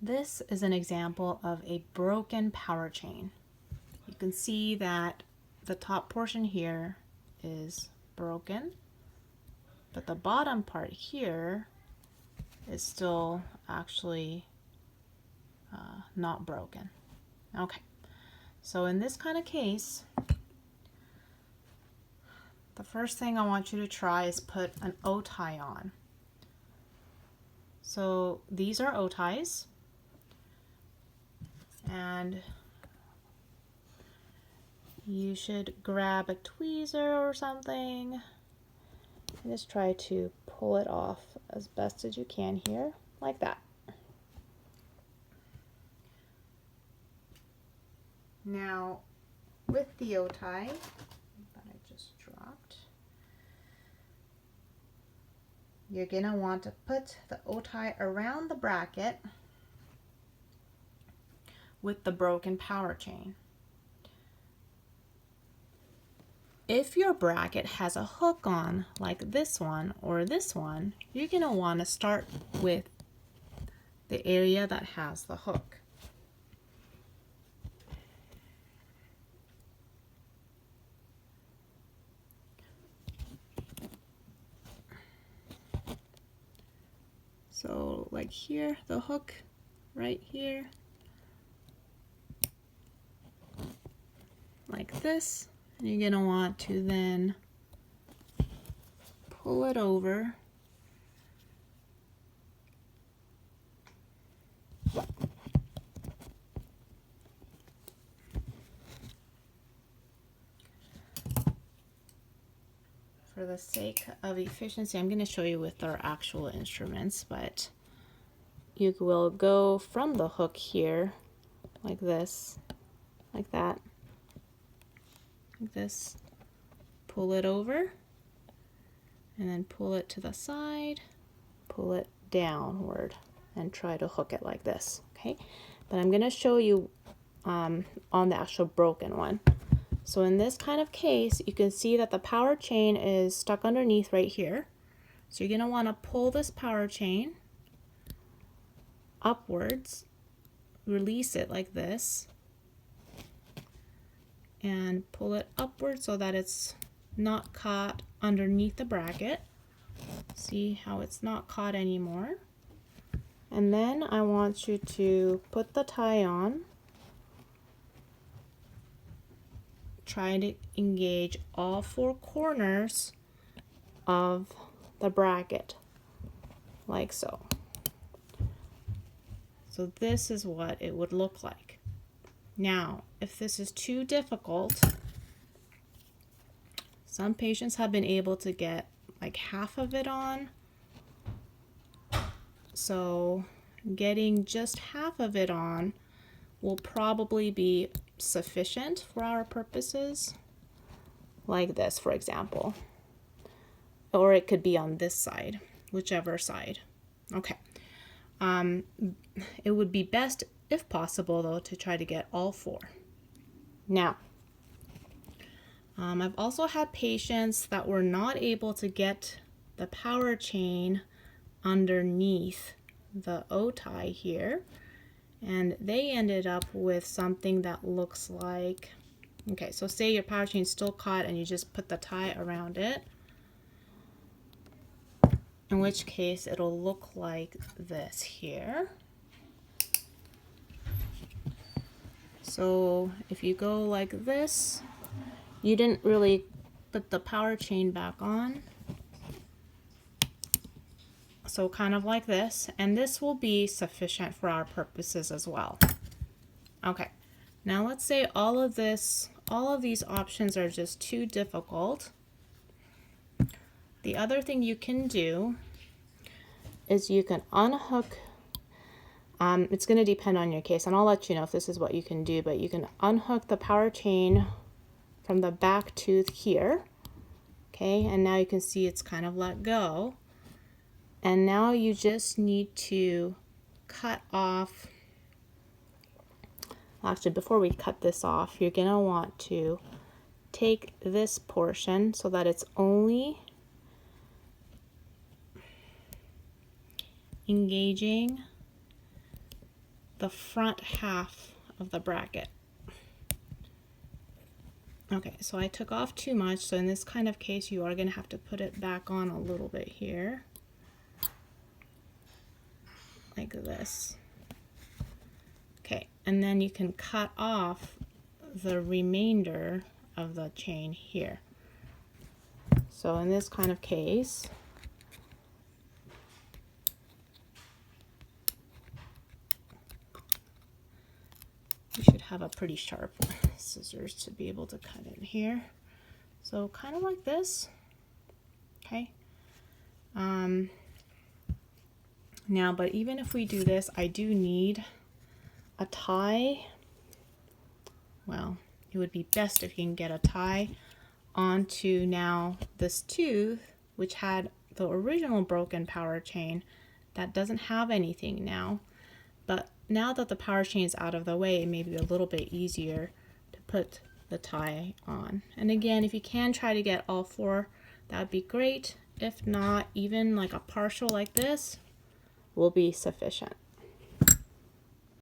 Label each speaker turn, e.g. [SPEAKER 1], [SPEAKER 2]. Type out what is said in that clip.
[SPEAKER 1] This is an example of a broken power chain. You can see that the top portion here is broken, but the bottom part here is still actually not broken. Okay, so in this kind of case, the first thing I want you to try is put an O-tie on. So these are O-ties, and you should grab a tweezer or something and just try to pull it off as best as you can here, like that. Now, with the O-tie that I just dropped, you're going to want to put the O-tie around the bracket with the broken power chain. If your bracket has a hook on, like this one or this one, you're going to want to start with the area that has the hook. So like here, the hook right here, like this. And you're going to want to then pull it over . For the sake of efficiency, I'm going to show you with our actual instruments, but you will go from the hook here, like this, like that, like this, pull it over, and then pull it to the side, pull it downward, and try to hook it like this, okay? But I'm going to show you on the actual broken one. So in this kind of case, you can see that the power chain is stuck underneath right here. So you're going to want to pull this power chain upwards, release it like this, and pull it upwards so that it's not caught underneath the bracket. See how it's not caught anymore. And then I want you to put the tie on. Try to engage all four corners of the bracket, like so. So this is what it would look like. Now, if this is too difficult, some patients have been able to get like half of it on. So getting just half of it on will probably be sufficient for our purposes, like this, for example. Or it could be on this side, whichever side. Okay. It would be best, if possible, though, to try to get all four. Now, I've also had patients that were not able to get the power chain underneath the O-tie here, and they ended up with something that looks like, okay, so say your power chain's still caught and you just put the tie around it, in which case it'll look like this here. So if you go like this, you didn't really put the power chain back on. So kind of like this, and this will be sufficient for our purposes as well. Okay, now let's say all of these options are just too difficult. The other thing you can do is you can unhook, it's going to depend on your case, and I'll let you know if this is what you can do, but you can unhook the power chain from the back tooth here, okay, and now you can see it's kind of let go. And now you just need to cut off, actually before we cut this off, you're going to want to take this portion so that it's only engaging the front half of the bracket. Okay, so I took off too much, so in this kind of case you are going to have to put it back on a little bit here, like this. Okay, and then you can cut off the remainder of the chain here. So in this kind of case, you should have a pretty sharp scissors to be able to cut in here. So kind of like this, okay? Now, but even if we do this, I do need a tie. Well, it would be best if you can get a tie onto now this tooth, which had the original broken power chain that doesn't have anything now. But now that the power chain is out of the way, it may be a little bit easier to put the tie on. And again, if you can try to get all four, that would be great. If not, even like a partial like this will be sufficient.